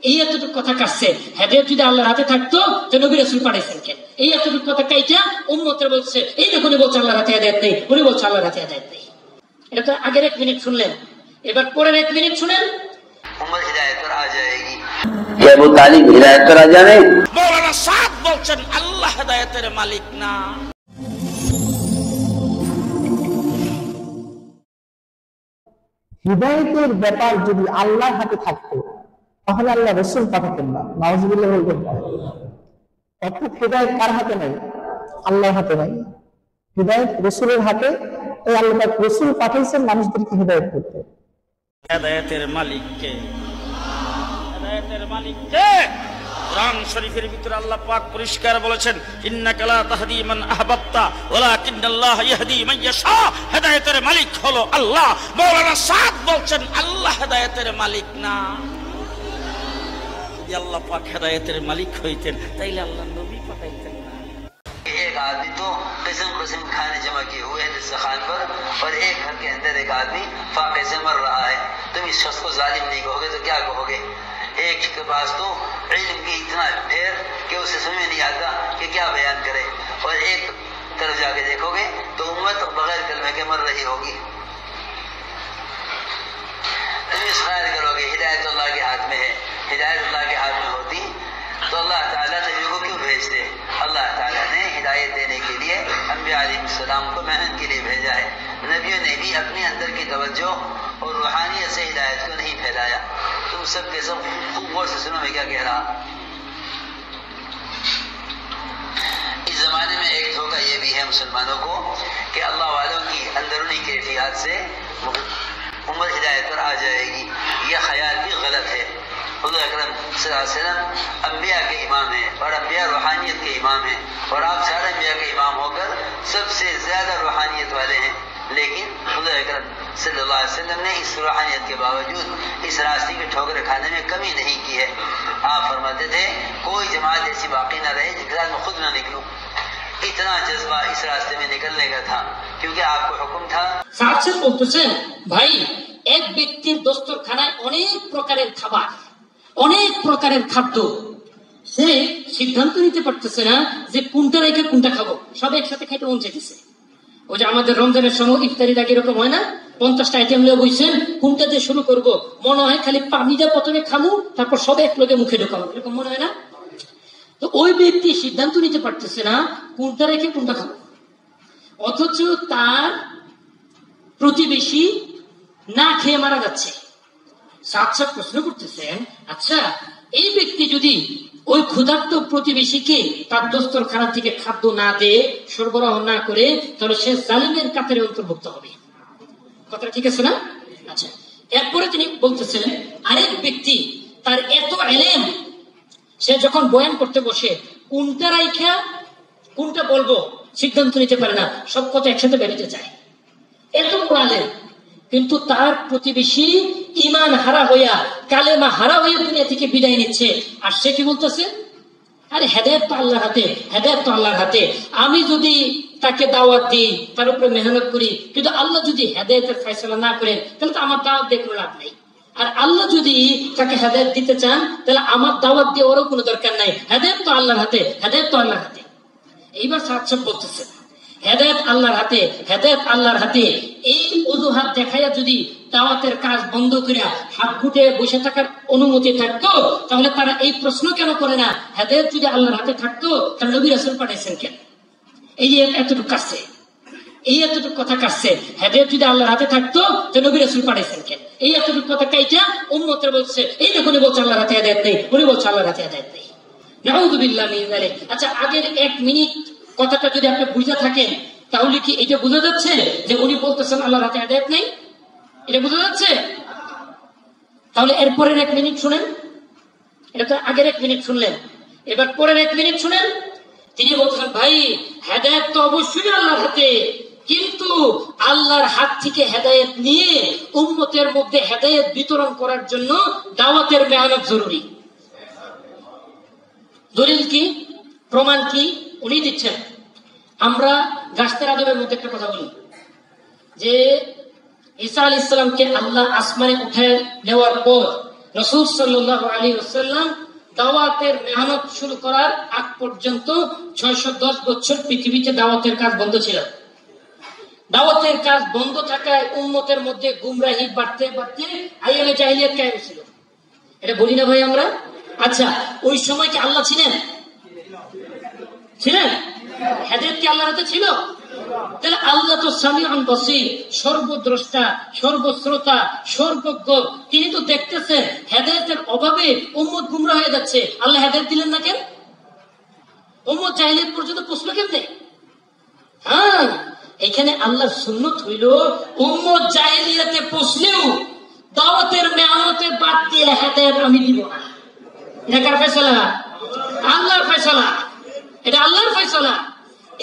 এই এতটুকু কথা কাটছে। হেদায়েত যদি আল্লাহর হাতে থাকতো তো নবী রাসূল পাঠাইছেন কেন? এই এতটুকু কথা কাইটা উম্মতের বলছে, এই দেখো উনি বলছে আল্লাহর হাতে হেদায়েত নেই, উনি বলছে আল্লাহর হাতে হেদায়েত নেই। এটা তো আগের 1 মিনিট শুনলেন, এবার পরের 1 মিনিট শুনেন। উম্মত হিদায়াত पर आ जाएगी। ये अबू तालिब हिदायत पर आ जाने। मौलाना साहब বলছেন আল্লাহ হেদায়েতের মালিক না। হিদায়াতের ব্যাপার যদি আল্লাহর হাতে থাকতো তাহলে আল্লাহ রাসূল পাঠাতেন না। নাউযুবিল্লাহ বলবেন না। অর্থাৎ হিদায়াত কার হাতে নাই? আল্লাহর হাতে নাই, হিদায়াত রাসূলের হাতে। এই আল্লাহ পাক রাসূল পাঠাইছেন মানুষদেরকে হিদায়াত করতে। হেদায়েতের মালিক কে? হেদায়েতের মালিক কে? কোরআন শরীফের ভিতরে আল্লাহ পাক পরিষ্কার বলেছেন, ইন্নাকা লা তাহদি মান আহবাবতা ওয়ালাকিন্নাল্লাহ ইয়াহদি মান ইয়াশা। হেদায়েতের মালিক হলো আল্লাহ। মাওলানা সাদ বলছেন আল্লাহ হেদায়েতের মালিক না। যদি আল্লাহ পাক হেদায়েতের মালিক হইতেন তাইলে আল্লাহ নবী পাঠাইতেন না। एक आदमी तो किस्म किस्म खाने जमा किए हुए हैं दस्तरखान पर, और एक घर के अंदर एक आदमी फाके से मर रहा है। तुम इस शख्स को जालिम नहीं कहोगे तो क्या कहोगे? एक के पास तो इल्म की इतना ढेर कि उसे समझ नहीं आता कि क्या बयान करे, और एक तरफ जाके देखोगे तो उम्मत बगैर कलमे के मर रही होगी। तुम इस ख्याल करोगे हिदायत अल्लाह के हाथ में है, हिदायत अल्लाह के हाथ में होती तो अल्लाह ताला नबियों को क्यों भेजते? अल्लाह ताला ने हिदायत देने के लिए अंबिया अलैहिस्सलाम को मेहनत के लिए भेजा है। नबियों ने भी अपने अंदर की तवज्जो और रूहानियत से हिदायत को नहीं फैलाया। तुम सब के सब खूब गौर से सुनो मैं क्या कह रहा। इस जमाने में एक धोखा ये भी है मुसलमानों को कि अल्लाह वालों की अंदरूनी कैफियत से उम्मत हिदायत पर आ जाएगी। यह ख्याल भी गलत है। हुज़ूर अकरम सल्लल्लाहु अलैहि वसल्लम अंबिया के इमाम हैं और अंबिया रूहानियत के इमाम हैं, और आप सारे अंबिया के इमाम होकर सबसे ज्यादा रूहानियत वाले हैं। लेकिन हुज़ूर अकरम सल्लल्लाहु अलैहि वसल्लम ने इस रूहानियत के बावजूद इस रास्ते की ठोकर खाने में कमी नहीं की है। आप फरमाते थे कोई जमात ऐसी बाकी न रहे जिसके साथ मैं खुद न निकलूं। इतना जज्बा इस रास्ते में निकलने का था क्योंकि आपको हुक्म था। সাথে বলতেছেন ভাই, এক ব্যক্তির দস্তরখানায় অনেক প্রকারের খাবার, অনেক প্রকারের খাদ্য, সে সিদ্ধান্ত নিতে পারতেছে না যে কোনটা রেখে কোনটা খাবো। সব একসাথে খাইতে মন চাইতেছে। ওই যে আমাদের রমজানের সময় ইফতারির আগে এরকম হয় না, 50টা আইটেম নিয়ে বসছেন, কোনটা দিয়ে শুরু করব, মনে হয় খালি পানিটা প্রথমে খামু তারপর সব এক লগে মুখে ঢোকাবো, এরকম মনে হয় না? তো ওই ব্যক্তি সিদ্ধান্ত নিতে পারতেছে না কোনটা রেখে কোনটা খাবো, অথচ তার প্রতিবেশী না খেয়ে মারা যাচ্ছে। সাথে প্রশ্ন করতেছেন, আচ্ছা এই ব্যক্তি যদি ওই ক্ষুধার্ত প্রতিবেশীকে তার দস্তরখানা থেকে খাদ্য না দিয়ে সরবরাহ না করে তাহলে সে জালিমের কাতারে অন্তর্ভুক্ত হবে। কথাটা ঠিক আছে না? আচ্ছা, এরপরে তিনি বলতেছেন আরেক ব্যক্তি তার এত ইলম, সে যখন বয়ান করতে বসে কোনটা রাইখা কোনটা বলবো সিদ্ধান্ত নিতে পারে না, সব কথা একসাথে বেরোতে চায়, এত আলেম, কিন্তু তার প্রতিবেশী ঈমান হারা হইয়া কালেমা হারা হইয়া দুনিয়া থেকে বিদায় নিচ্ছে। আর সে কি বলতেছে, আরে হেদায়েত তো আল্লাহর হাতে, হেদায়েত তো আল্লাহর হাতে। আমি যদি তাকে দাওয়াত দিই, তার উপরে মেহনত করি, কিন্তু আল্লাহ যদি হেদায়েতের ফয়সালা না করেন তাহলে তো আমার দাওয়াত দিয়ে কোনো লাভ নাই। আর আল্লাহ যদি তাকে হেদায়েত দিতে চান তাহলে আমার দাওয়াত দিয়ে ওরও কোনো দরকার নাই। হেদায়েত তো আল্লাহর হাতে, হেদায়েত তো আল্লাহর হাতে। এইবার সাথে বলতেছে হেদায়েত আল্লাহর হাতে, হেদায়েত আল্লাহর হাতে। এই অজুহাত দেখাইয়া যদি দাওয়াতের কাজ বন্ধ করে হাত ঘুটে বসে থাকার অনুমতি থাকতো তাহলে তারা এই প্রশ্ন কেন করে না, হেদায়েত যদি আল্লাহর হাতে থাকতো তাহলে নবী রাসূল পাঠাইছেন কেন? এই যে এতটুকু কাটছে, এই এতটুকু কথা কাটছে, হেদায়েত যদি আল্লাহর হাতে থাকতো তাহলে নবী রাসূল পাঠাইছেন কেন? এই এতটুকু কথা কাইটা উম্মতের বলছে, এই দেখো উনি বলছে আল্লাহর হাতে হেদায়েত নেই, উনি বলছে আল্লাহর হাতে হেদায়েত নেই। নাউযুবিল্লাহ মিন যালিক। আচ্ছা, আগের 1 মিনিট কথাটা যদি আপনি বুঝে থাকেন তাহলে কি এটা বোঝা যাচ্ছে যে উনি বলতেছেন আল্লাহর হাতে হেদায়েত নেই? এটা বোঝা যাচ্ছে? তাহলে এরপরের 1 মিনিট শুনেন। এটা তো আগের 1 মিনিট শুনলেন, এবার পরের 1 মিনিট শুনেন। তিনি বলছেন ভাই হেদায়েত তো অবশ্যই আল্লাহর হাতে, কিন্তু আল্লাহর হাত থেকে হেদায়েত নিয়ে উম্মতের মধ্যে হেদায়েত বিতরণ করার জন্য দাওয়াতের মেহনত জরুরি। দলিল কি, প্রমাণ কি উনি দিচ্ছেন। আমরা গাছতের আদবের মধ্যে একটা কথা বলি যে ঈসা আলাইহিস সালামকে আল্লাহ আসমানে উঠে নেওয়ার পর রাসূল সাল্লাল্লাহু আলাইহি ওয়াসাল্লাম দাওয়াতের মেহনত শুরু করার আগ পর্যন্ত 610 বছর পৃথিবীতে দাওয়াতের কাজ বন্ধ ছিল। দাওয়াতের কাজ বন্ধ থাকায় উম্মতের মধ্যে গুমরাহি বাড়তে বাড়তে আইয়ামে জাহিলিয়াত কায়েম ছিল। এটা বলি না ভাই আমরা? আচ্ছা, ওই সময় কি আল্লাহ ছিলেন? ছিলেন? হেদায়েত কি আল্লাহর হাতে ছিল? তাহলে আল্লাহ তো সামিউন বাসীর, সর্বদ্রষ্টা, সর্বশ্রোতা, সর্বজ্ঞ। তিনি তো দেখতেছেন হেদায়েতের অভাবে উম্মত গুমরাহ হয়ে যাচ্ছে। আল্লাহ হেদায়েত দিলেন না কেন? উম্মত জাহিলিয়াত পর্যন্ত পৌঁছলো কেমনে? হ্যাঁ, এখানে আল্লাহর সুন্নত হইল উম্মত জাহিলিয়াতে পৌঁছলেও দাওয়াতের মেহনতে বাদ দিয়ে হেদায়েত আমি দিব না। এটা কার ফয়সালা? আল্লাহর ফয়সালা। এটা আল্লাহর ফয়সালা।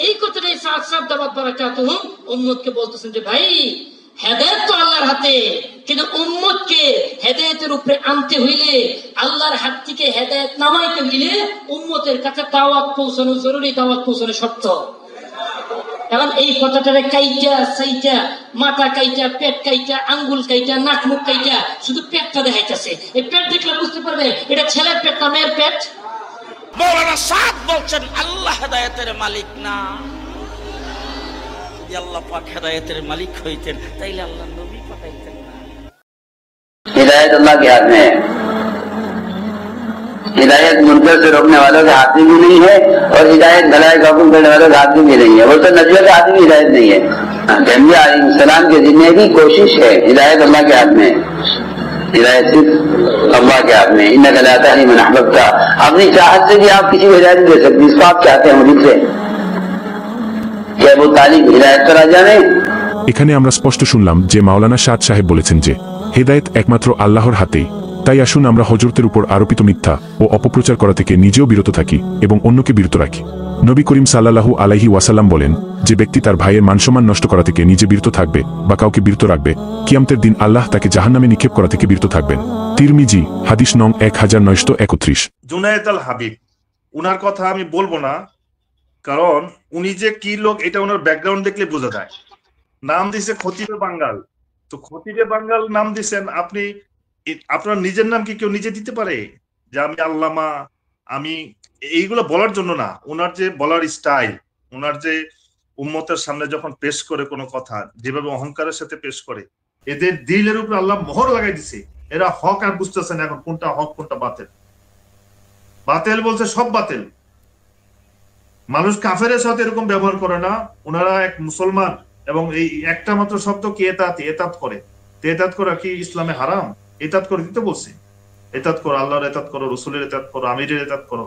এই কথাটাই সাদ সাদ দাওয়াত বারাকাতুহু উম্মতকে বলতেছেন যে ভাই, হেদায়েত তো আল্লাহর হাতে, কিন্তু উম্মতকে হেদায়েতের উপরে আনতে হইলে, আল্লাহর হাত থেকে হেদায়েত নামাইতে হইলে উম্মতের কাছে দাওয়াত পৌঁছানো জরুরি, দাওয়াত পৌঁছানো শর্ত। এখন এই কথাটারে কাইটা সাইটা, মাথা কাইটা, পেট কাইটা, আঙ্গুল কাইটা, নাক মুখ কাইটা, শুধু পেটটা দেখাইতেছে। এই পেট দেখলে বুঝতে পারবে এটা ছেলের পেট না মেয়ের পেট। মৌলানা সাদ বলছেন আল্লাহ হেদায়েতের মালিক না। যদি আল্লাহ পাক হেদায়েতের মালিক হইতেন তাইলে আল্লাহ নবী পাঠাইতেন না। हिदायत अल्लाह के हाथ में है। हिदायत मुनकर से रोकने वालों के हाथ में भी नहीं है, और हिदायत भलाई का हुक्म करने वालों के हाथ में भी नहीं है। वो तो नबियों के हाथ में हिदायत नहीं है। अंबिया अलैहिस्सलाम के जितने भी कोशिश है, हिदायत अल्लाह के हाथ में है। हिदायत सिर्फ अल्लाह के हाथ में। इन्नका ला तहदी मन अहबब्ता। अपनी चाहत से भी आप किसी को हिदायत दे सकते, जिसको आप चाहते हैं उन्हीं से। क्या वो तालिब हिदायत का राजा नहीं? এখানে আমরা স্পষ্ট শুনলাম যে মাওলানা সাদ সাহেব বলেছেন যে হেদায়েত একমাত্র আল্লাহর হাতেই। তাই আসুন আমরা হযরতের উপর আরোপিত মিথ্যা ও অপপ্রচার করা থেকে নিজেও বিরত থাকি এবং অন্যকে বিরত রাখি। নবী করিম সাল্লাল্লাহু আলাইহি ওয়াসাল্লাম বলেন, যে ব্যক্তি তার ভাইয়ের মানসম্মান নষ্ট করা থেকে নিজে বিরত থাকবে বা কাউকে বিরত রাখবে, কিয়ামতের দিন আল্লাহ তাকে জাহান্নামে নিক্ষেপ করা থেকে বিরত থাকবেন। তিরমিজি, হাদিস নং 1931। জুনায়েদ আল হাবিব, উনার কথা আমি বলবো না, কারণ উনি যে কি লোক এটা ওনার ব্যাকগ্রাউন্ড দেখলে বোঝা যায়। নাম দিছে খতিবে বাঙ্গাল। তো খতিবে বাঙ্গাল নাম দিছেন আপনি, আপনার নিজের নাম কি কেউ নিজে দিতে পারে? যে আমি আল্লামা, আমি এইগুলো বলার জন্য না। ওনার যে বলার স্টাইল, ওনার যে উম্মতের সামনে যখন পেশ করে কোনো কথা, যেভাবে অহংকারের সাথে পেশ করে, এদের দিলের উপরে আল্লাহ মোহর লাগাই দিছে। এরা হক আর বুঝতেছে না এখন কোনটা হক কোনটা বাতিল। বাতিল বলছে সব বাতিল। মানুষ কাফেরের সাথে এরকম ব্যবহার করে না। ওনারা এক মুসলমান, এবং এই একটা মাত্র শব্দ কি এতাত করে। এতাত করা কি ইসলামে হারাম? এতাত করে দিতে বলছে। এতাত করো, আল্লাহর এতাত করো, রসুলের এতাত করো, আমিরের এতাত করো।